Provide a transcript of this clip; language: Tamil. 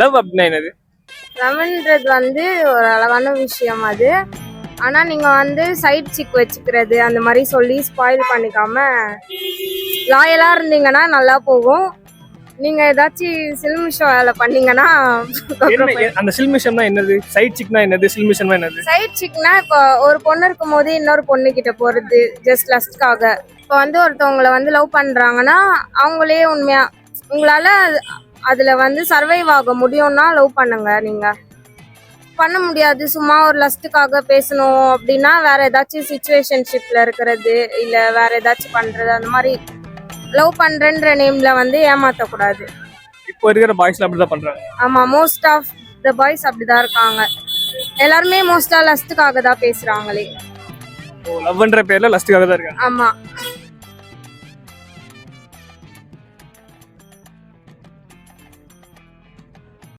லவ் அப்படின்னா என்னது? லவ்ன்றது வந்து ஒரு அழகான விஷயம் அது. ஆனா நீங்க வந்து சைட் சிக் வச்சுக்கிறது அந்த மாதிரி சொல்லி ஸ்பாயில் பண்ணிக்காம லாயலா இருந்தீங்கன்னா நல்லா போகும். நீங்க ஏதாச்சும் சில்மிஷம் வேலை பண்ணீங்கன்னா அந்த சில்மிஷம்னா என்னது? சைட் சிக்னா என்னது? சில்மிஷம்னா என்னது? சைட் சிக்னா இப்போ ஒரு பொண்ணு இருக்கும் போது இன்னொரு பொண்ணு கிட்ட போறது ஜஸ்ட் லஸ்ட்காக. இப்போ வந்து ஒருத்தவங்களை வந்து லவ் பண்றாங்கன்னா அவங்களே உண்மையா உங்களால அதுல வந்து சர்வைவ் ஆக முடியும்னா லவ் பண்ணுங்க. நீங்க பண்ண முடியாது சும்மா ஒரு லஸ்ட்டுக்காக பேசணும் அப்படின்னா வேற ஏதாச்சும் சிச்சுவேஷன்ஷிப்ல இருக்கிறது இல்ல வேற ஏதாச்சும் பண்றது அந்த மாதிரி லவ் பண்றேன்ற நேம்ல வந்து ஏமாத்தக்கூடாது. இப்போ இருக்கிற பாய்ஸ்ல அப்படிதான் பண்றாங்க. ஆமா, மோஸ்ட் ஆஃப் த பாய்ஸ் அப்படிதான் இருக்காங்க. எல்லாருமே மோஸ்டா லஸ்ட்டுக்காக தான் பேசுறாங்களே. லவ்ன்ற பேர்ல லஸ்ட்டுக்காக தான் இருக்காங்க. ஆமா.